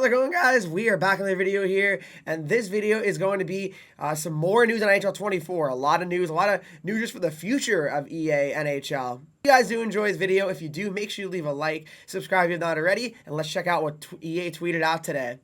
How's it going, guys? We are back in the video here, and this video is going to be some more news on NHL 24. A lot of news just for the future of EA NHL. If you guys do enjoy this video, if you do, make sure you leave a like, subscribe if you're not already, and let's check out what EA tweeted out today.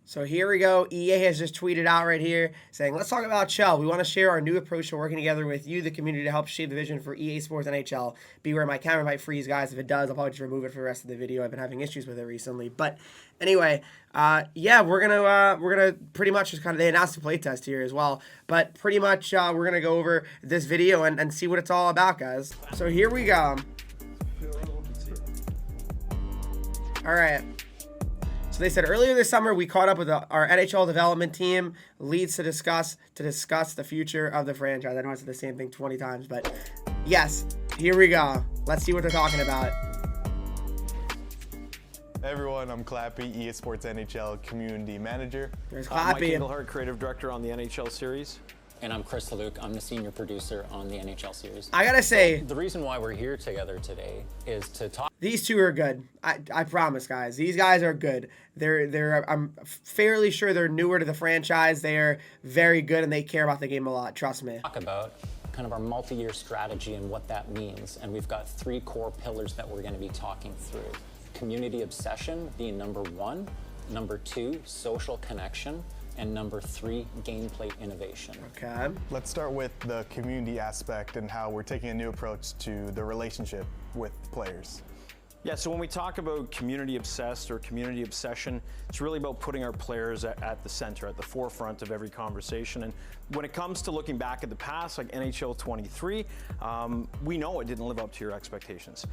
So here we go. EA has just tweeted out right here saying, let's talk about Chell. We want to share our new approach to working together with you, the community, to help shape the vision for EA Sports NHL. Beware, my camera might freeze, guys. If it does, I'll probably just remove it for the rest of the video. I've been having issues with it recently. But anyway, yeah, we're gonna pretty much just kind of, they announced a playtest here as well. But pretty much we're gonna go over this video and see what it's all about, guys. So here we go. All right. So they said earlier this summer we caught up with our NHL development team leads to discuss the future of the franchise. I know I said the same thing 20 times, but yes, here we go. Let's see what they're talking about. Hey everyone, I'm Clappy, EA Sports NHL Community Manager. There's Mike Clappy. Engelhardt, Creative Director on the NHL series. And I'm Chris Luke. I'm the senior producer on the NHL series. I gotta say, the reason why we're here together today is to talk. these two are good. I promise, guys. These guys are good. I'm fairly sure they're newer to the franchise. They are very good and they care about the game a lot. Trust me. Talk about kind of our multi-year strategy and what that means. And we've got 3 core pillars that we're going to be talking through. Community obsession being number 1, number 2, social connection, and number 3, gameplay innovation. Okay. Let's start with the community aspect and how we're taking a new approach to the relationship with players. Yeah, so when we talk about community obsessed or community obsession, it's really about putting our players at the center, at the forefront of every conversation. And when it comes to looking back at the past, like NHL 23, we know it didn't live up to your expectations.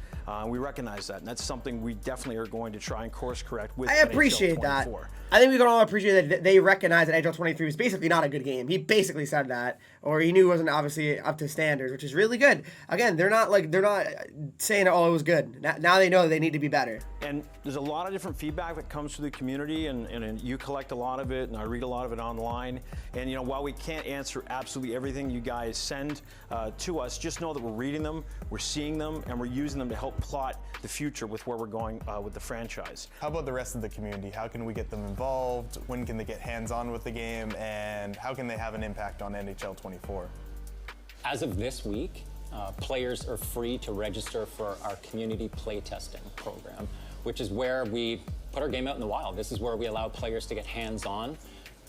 We recognize that, and that's something we definitely are going to try and course correct with I appreciate NHL that. 24. I think we can all appreciate that they recognize that NHL 23 was basically not a good game. He basically said that, or he knew it wasn't obviously up to standards, which is really good. Again, they're not saying, oh, it was good. Now they know they need to be better. And there's a lot of different feedback that comes through the community, and you collect a lot of it, and I read a lot of it online. And you know, while we can't answer absolutely everything you guys send to us, just know that we're reading them, we're seeing them, and we're using them to help plot the future with where we're going with the franchise. How about the rest of the community? How can we get them involved? When can they get hands-on with the game? And how can they have an impact on NHL 24? As of this week, players are free to register for our community playtesting program, which is where we put our game out in the wild. This is where we allow players to get hands-on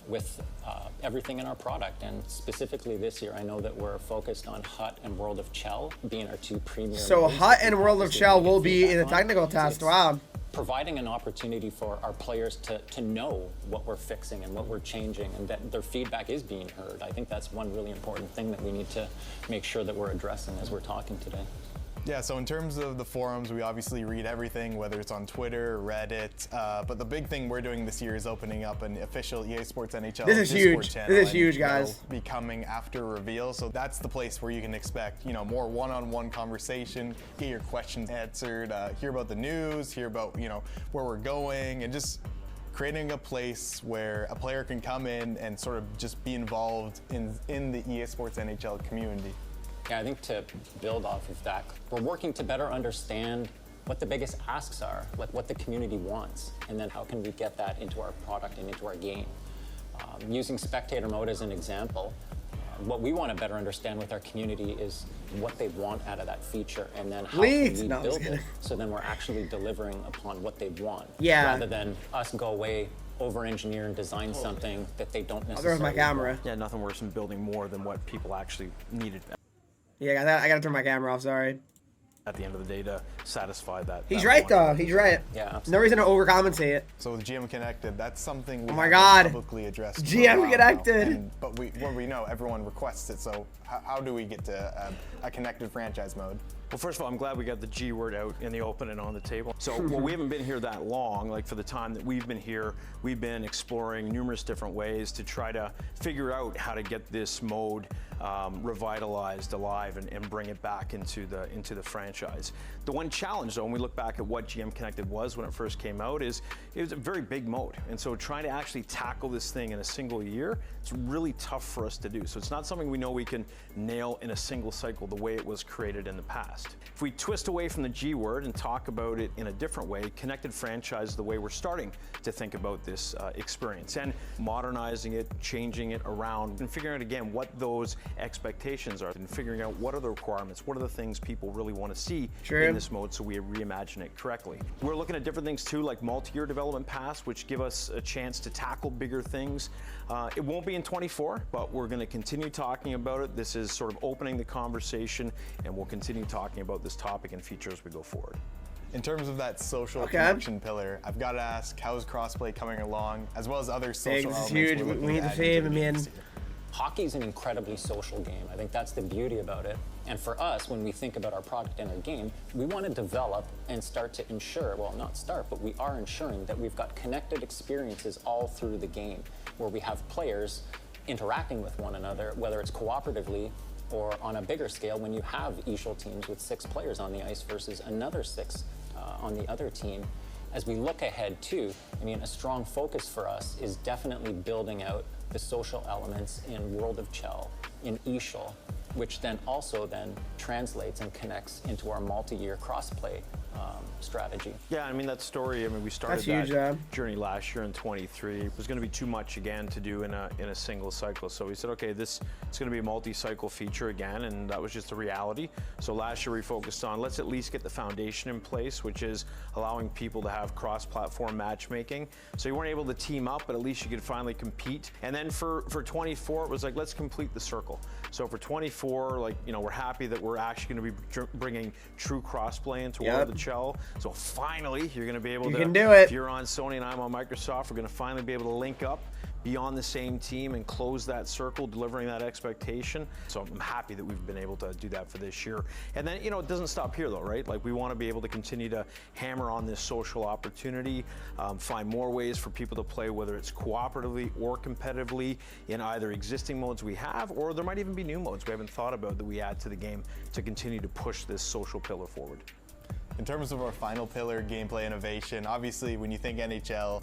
with everything in our product. And specifically this year, I know that we're focused on HUT and World of Chell being our 2 premier. So HUT and World of Chell will be in the technical test. Wow. Providing an opportunity for our players to know what we're fixing and what we're changing, and that their feedback is being heard. I think that's one really important thing that we need to make sure that we're addressing as we're talking today. Yeah, so in terms of the forums, we obviously read everything, whether it's on Twitter, Reddit, but the big thing we're doing this year is opening up an official EA Sports NHL This is Discord huge. channel. This is huge, guys. That'll be coming after reveal, so that's the place where you can expect, you know, more one-on-one conversation, get your questions answered, hear about the news, hear about, you know, where we're going, and just creating a place where a player can come in and sort of just be involved in the EA Sports NHL community. Yeah, I think to build off of that, we're working to better understand what the biggest asks are, like what the community wants, and then how can we get that into our product and into our game. Using spectator mode as an example, what we want to better understand with our community is what they want out of that feature, and then how can we build it so then we're actually delivering upon what they want, rather than us go away, over-engineer and design something that they don't necessarily There's my camera. want. Yeah, nothing worse than building more than what people actually needed. Yeah, I gotta turn my camera off, sorry. At the end of the day, to satisfy that. He's right, though. He's right. Yeah, absolutely. No reason to overcompensate it. So with GM Connected, that's something we Oh my haven't God. publicly addressed. for a GM while now. Connected. But we know everyone requests it, so how do we get to a connected franchise mode? Well, first of all, I'm glad we got the G word out in the open and on the table. So, well, we haven't been here that long. Like, for the time that we've been here, we've been exploring numerous different ways to try to figure out how to get this mode revitalized, alive, and bring it back into the franchise. The one challenge, though, when we look back at what GM Connected was when it first came out, is it was a very big mode. And so trying to actually tackle this thing in a single year, it's really tough for us to do. So it's not something we know we can nail in a single cycle the way it was created in the past. past. If we twist away from the G word and talk about it in a different way, connected franchise is the way we're starting to think about this experience, and modernizing it, changing it around, and figuring out again what those expectations are, and figuring out what are the requirements, what are the things people really want to see in this mode, so we reimagine it correctly. We're looking at different things too, like multi-year development paths, which give us a chance to tackle bigger things. It won't be in 24, but we're going to continue talking about it. This is sort of opening the conversation, and we'll continue talking about this topic and feature as we go forward. In terms of that social connection pillar, I've got to ask, how is Crossplay coming along, as well as other social elements? Huge. We need to fame him in. Hockey's an incredibly social game. I think that's the beauty about it. And for us, when we think about our product and our game, we want to develop and start to ensure, well, not start, but we are ensuring that we've got connected experiences all through the game, where we have players interacting with one another, whether it's cooperatively or on a bigger scale, when you have eShul teams with 6 players on the ice versus another 6 on the other team. As we look ahead too, I mean, a strong focus for us is definitely building out the social elements in World of Chell, in eShul, which then also then translates and connects into our multi-year crossplay strategy. Yeah, I mean, that story, I mean, we started that journey last year in 23. It was going to be too much again to do in a single cycle. So we said, okay, this is going to be a multi-cycle feature again, and that was just the reality. So last year we focused on, let's at least get the foundation in place, which is allowing people to have cross-platform matchmaking. So you weren't able to team up, but at least you could finally compete. And then for 24, it was like, let's complete the circle. So for 24, like, you know, we're happy that we're actually going to be bringing true crossplay into World of Chell. So finally, you're going to be able to do it. If you're on Sony and I'm on Microsoft, we're going to finally be able to link up, be on the same team, and close that circle, delivering that expectation. So I'm happy that we've been able to do that for this year. And then, you know, it doesn't stop here though, right? Like, we want to be able to continue to hammer on this social opportunity, find more ways for people to play, whether it's cooperatively or competitively in either existing modes we have, or there might even be new modes we haven't thought about that we add to the game to continue to push this social pillar forward. In terms of our final pillar, gameplay innovation, obviously when you think NHL,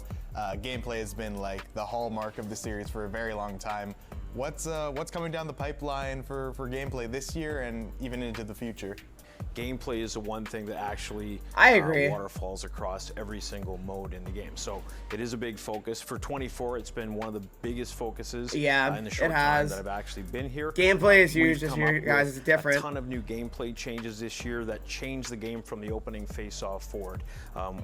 gameplay has been like the hallmark of the series for a very long time. What's coming down the pipeline for gameplay this year and even into the future? Gameplay is the one thing that actually waterfalls across every single mode in the game. So it is a big focus. For 24, it's been one of the biggest focuses in the short time that I've actually been here. Gameplay is huge this year, guys. It's different. A ton of new gameplay changes this year that changed the game from the opening face-off forward.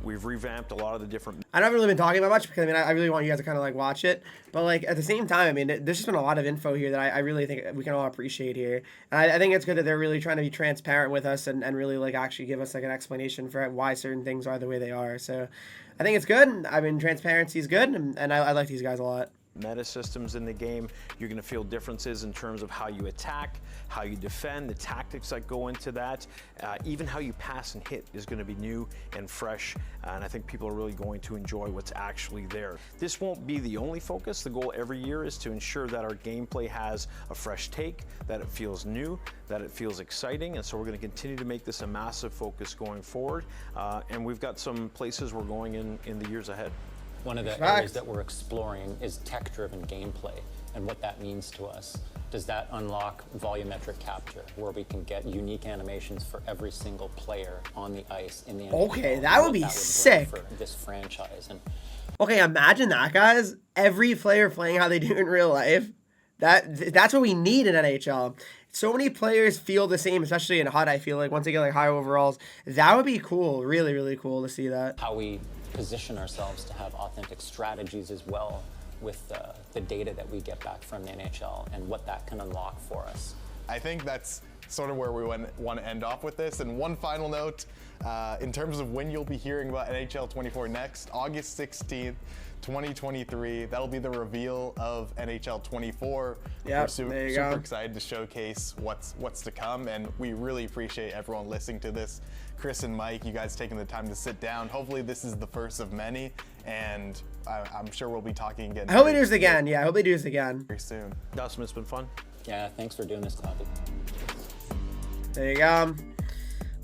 We've revamped a lot of the different... I haven't really been talking about much because, I mean, I really want you guys to kind of like watch it. But like at the same time, I mean, there's just been a lot of info here that I really think we can all appreciate here. And I think it's good that they're really trying to be transparent with us and really like actually give us like an explanation for why certain things are the way they are. So I think it's good. I mean, transparency is good, and I like these guys a lot. Meta systems in the game, you're going to feel differences in terms of how you attack, how you defend, the tactics that go into that, even how you pass and hit is going to be new and fresh, and I think people are really going to enjoy what's actually there. This won't be the only focus. The goal every year is to ensure that our gameplay has a fresh take, that it feels new, that it feels exciting, and so we're going to continue to make this a massive focus going forward, and we've got some places we're going in the years ahead. One of the areas that we're exploring is tech-driven gameplay and what that means to us. Does that unlock volumetric capture, where we can get unique animations for every single player on the ice in the NHL? Okay, that would be sick for this franchise. And okay, imagine that, guys. Every player playing how they do in real life. That's what we need in NHL. So many players feel the same, especially in HUD. I feel like once they get like high overalls, that would be cool. Really, really cool to see that. How we position ourselves to have authentic strategies as well with the data that we get back from the NHL and what that can unlock for us. I think that's sort of where we want to end off with this. And one final note, in terms of when you'll be hearing about NHL 24 next, August 16th, 2023. That'll be the reveal of NHL 24. Yeah, We're super excited to showcase what's to come, and we really appreciate everyone listening to this. Chris and Mike, you guys taking the time to sit down. Hopefully this is the first of many, and I'm sure we'll be talking again. I hope they do this again. Yeah, I hope they do this again. Very soon. Dustin, it's been fun. Yeah, thanks for doing this, Clappy. There you go.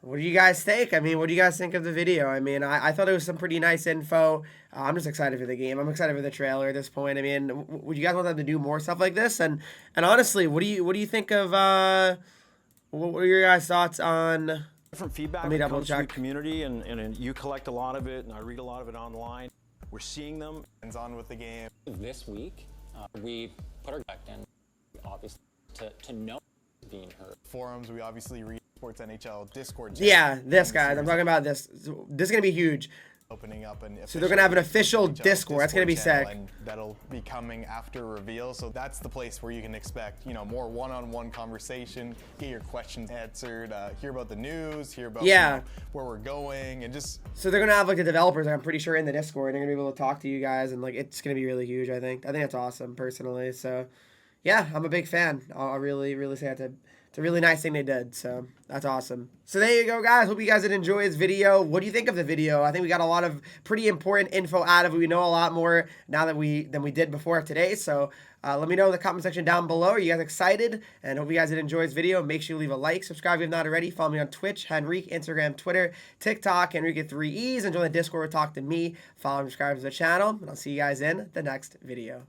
What do you guys think? I mean, what do you guys think of the video? I mean, I thought it was some pretty nice info. I'm just excited for the game. I'm excited for the trailer at this point. I mean, would you guys want them to do more stuff like this? And honestly, what do you think of? What are your guys' thoughts on different feedback Let me that double comes from the check. community, and you collect a lot of it, and I read a lot of it online. We're seeing them. Hands on with the game. This week, we put our back in, obviously, to know being heard. Forums, we obviously read Sports NHL Discord. Yeah, this guys. I'm talking about this. This is gonna be huge. Opening up an So they're gonna have an official NHL Discord. That's gonna be channel, sick. and that'll be coming after reveal. So that's the place where you can expect, more one-on-one conversation, get your questions answered, hear about the news, hear about where we're going, and just. So they're gonna have like the developers, I'm pretty sure, in the Discord. They're gonna be able to talk to you guys, and like it's gonna be really huge. I think that's awesome personally. So yeah, I'm a big fan. I'll really say it's a really nice thing they did, so that's awesome. So there you go, guys. Hope you guys did enjoy this video. What do you think of the video? I think we got a lot of pretty important info out of it. We know a lot more now than we did before today. So let me know in the comment section down below. Are you guys excited? And hope you guys did enjoy this video. Make sure you leave a like, subscribe if you have not already. Follow me on Twitch, Henreek, Instagram, Twitter, TikTok, Henreek with 3 E's. And join the Discord, talk to me. Follow and subscribe to the channel. And I'll see you guys in the next video.